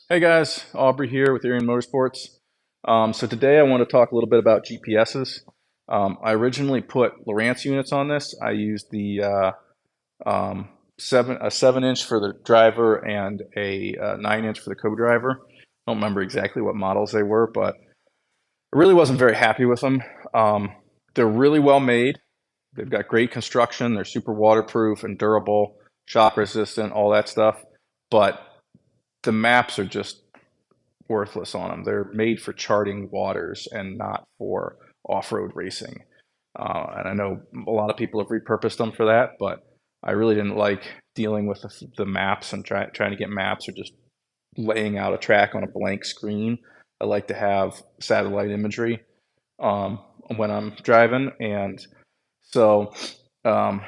Hey guys, Aubrey here with Arian Motorsports. So today I want to talk a little bit about GPSs. I originally put Lowrance units on this. I used the a 7-inch for the driver and a 9-inch for the co-driver. I don't remember exactly what models they were, but I really wasn't very happy with them. Um, they're really well made. They've got great construction. They're super waterproof and durable, shock resistant, all that stuff. But the maps are just worthless on them. They're made for charting waters and not for off-road racing. And I know a lot of people have repurposed them for that, but I really didn't like dealing with the maps and trying to get maps or just laying out a track on a blank screen. I like to have satellite imagery um, when I'm driving, and so um,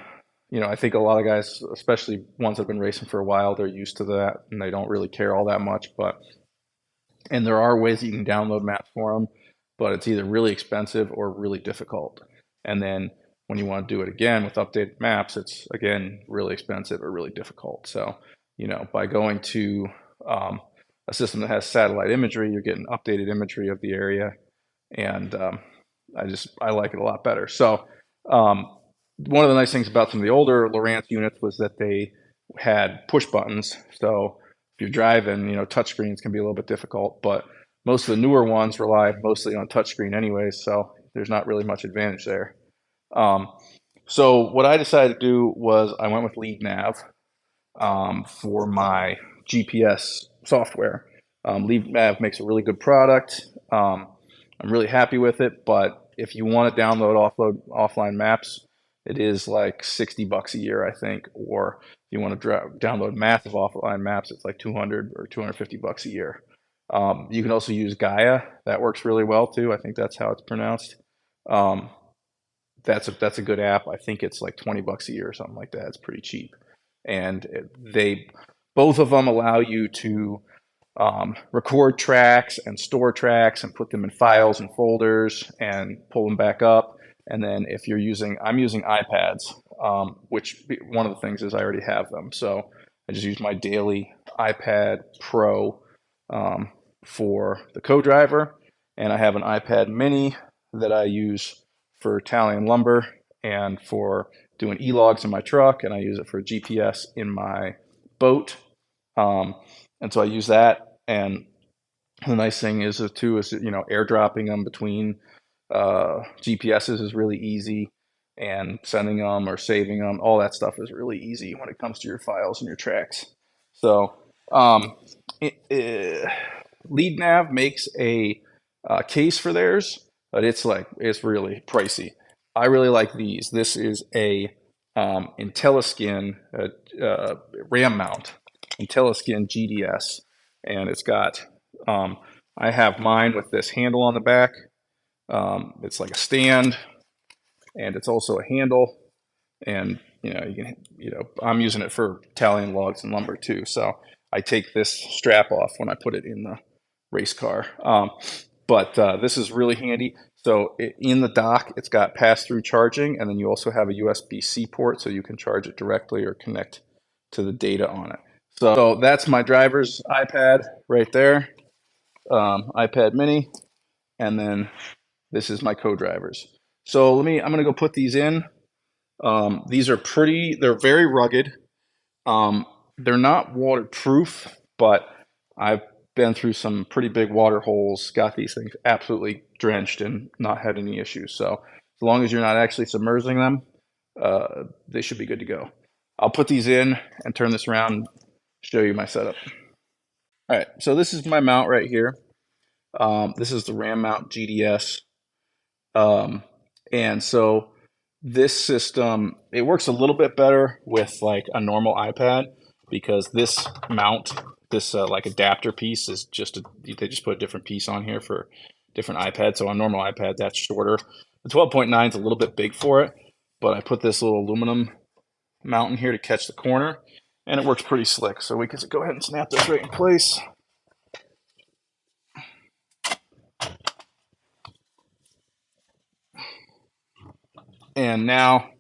I think a lot of guys, especially ones that have been racing for a while, they're used to that and they don't really care all that much. And there are ways that you can download maps for them, but it's either really expensive or really difficult. And then when you want to do it again with updated maps, it's again really expensive or really difficult. So, by going to a system that has satellite imagery, you're getting updated imagery of the area, and I like it a lot better. So, one of the nice things about some of the older Lowrance units was that they had push buttons. So if you're driving, touchscreens can be a little bit difficult, but most of the newer ones rely mostly on touchscreen anyways, so there's not really much advantage there. Um, so what I decided to do was I went with LeadNav for my GPS software. LeadNav makes a really good product. I'm really happy with it, but if you want to download offline maps, it is like $60 a year, I think. Or if you want to download massive offline maps, it's like 200 or $250 a year. You can also use Gaia. That works really well too. I think that's how it's pronounced. Um, that's a good app. I think it's like $20 a year or something like that. It's pretty cheap, and they both of them allow you to record tracks and store tracks and put them in files and folders and pull them back up. And then if I'm using iPads, which one of the things is I already have them. So I just use my daily iPad Pro um, for the co-driver, and I have an iPad Mini that I use for tallying lumber and for doing e-logs in my truck, and I use it for GPS in my boat. Um, and so I use that. And the nice thing is too is airdropping them between GPSs is really easy, and sending them or saving them, all that stuff is really easy when it comes to your files and your tracks. So um, LeadNav makes a case for theirs, but it's really pricey. I really like these. This is a Intelliskin RAM mount, Intelliskin GDS, and it's got I have mine with this handle on the back. It's like a stand, and it's also a handle. And I'm using it for tallying logs and lumber too. So I take this strap off when I put it in the race car. But this is really handy. So in the dock, it's got pass-through charging, and then you also have a USB-C port, so you can charge it directly or connect to the data on it. So that's my driver's iPad right there, iPad Mini, and then this is my co-driver's. So I'm gonna go put these in. These are they're very rugged. Um, they're not waterproof, but I've been through some pretty big water holes, got these things absolutely drenched and not had any issues. So as long as you're not actually submerging them, they should be good to go. I'll put these in and turn this around and show you my setup. All right, so this is my mount right here. This is the RAM mount GDS. Um, and so this system, it works a little bit better with like a normal iPad, because this mount, this like adapter piece is they just put a different piece on here for different iPads. So on normal iPad, that's shorter. The 12.9 is a little bit big for it, but I put this little aluminum mount in here to catch the corner, and it works pretty slick. So we can go ahead and snap this right in place. And now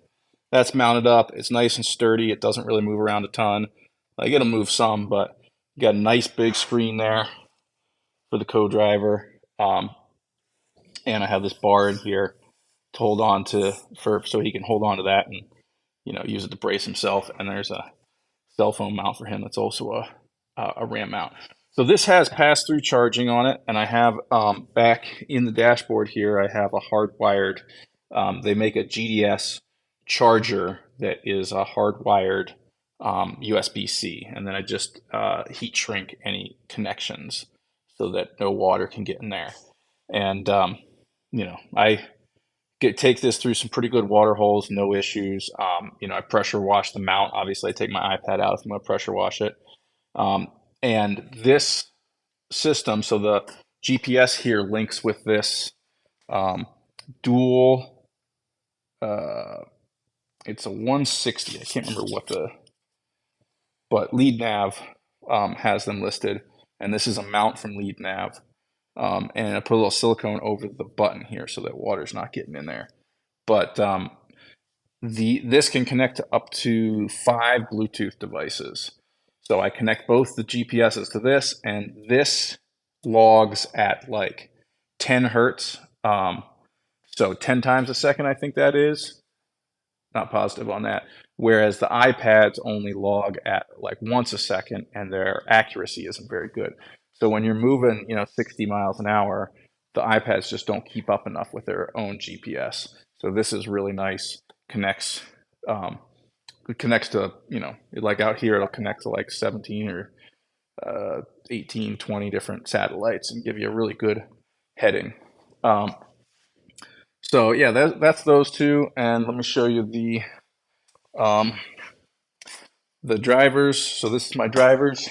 that's mounted up. It's nice and sturdy. It doesn't really move around a ton. Like, it'll move some, but Got a nice big screen there for the co-driver, and I have this bar in here to hold on to so he can hold on to that and use it to brace himself. And there's a cell phone mount for him that's also a RAM mount. So this has pass-through charging on it, and I have back in the dashboard here, I have a hardwired. They make a GDS charger that is a hardwired USB-C, and then I just heat shrink any connections so that no water can get in there. And I take this through some pretty good water holes, no issues. I pressure wash the mount. Obviously, I take my iPad out if I'm going to pressure wash it. And this system, so the GPS here links with this dual, it's a 160. I can't remember but LeadNav has them listed. And this is a mount from LeadNav. And I put a little silicone over the button here so that water's not getting in there. But this can connect to up to 5 Bluetooth devices. So I connect both the GPSs to this, and this logs at like 10 hertz. So 10 times a second, I think that is. Not positive on that. Whereas the iPads only log at like once a second, and their accuracy isn't very good. So when you're moving, 60 miles an hour, the iPads just don't keep up enough with their own GPS. So this is really nice. It connects to, like out here, it'll connect to like 17 or 18, 20 different satellites and give you a really good heading. So yeah, that's those two. And let me show you the drivers. So this is my drivers.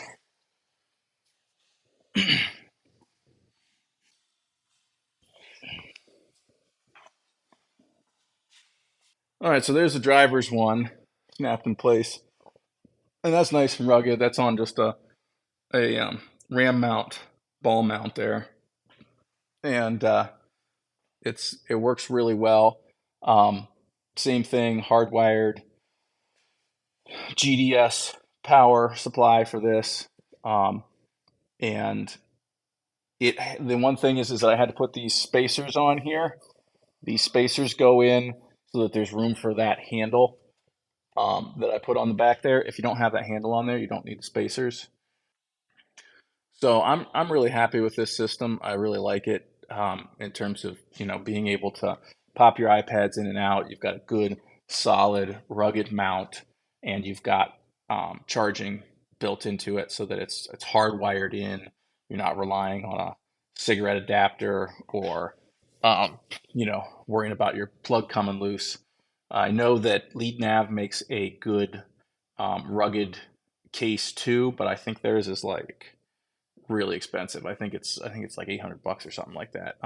All right, so there's the driver's one, snapped in place. And that's nice and rugged. That's on just a RAM mount, ball mount there. And it works really well. Same thing, hardwired GDS power supply for this. And the one thing is that I had to put these spacers on here. These spacers go in so that there's room for that handle that I put on the back there. If you don't have that handle on there, you don't need the spacers. So I'm really happy with this system. I really like it in terms of being able to pop your iPads in and out. You've got a good, solid, rugged mount, and you've got charging built into it so that it's hardwired in. You're not relying on a cigarette adapter or worrying about your plug coming loose. I know that LeadNav makes a good rugged case too, but I think theirs is like really expensive. I think it's like $800 or something like that.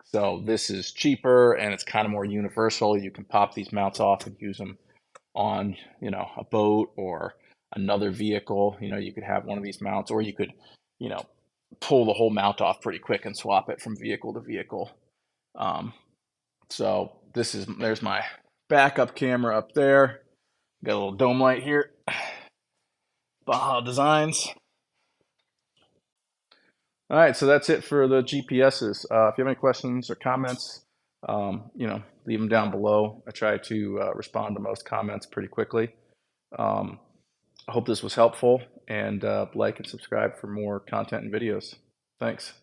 So this is cheaper and it's kind of more universal. You can pop these mounts off and use them on a boat or another vehicle. You could have one of these mounts, or you could pull the whole mount off pretty quick and swap it from vehicle to vehicle. So there's my backup camera up there. Got a little dome light here. Baja Designs. All right, so that's it for the GPSs. If you have any questions or comments, leave them down below. I try to respond to most comments pretty quickly. I hope this was helpful, and like and subscribe for more content and videos. Thanks.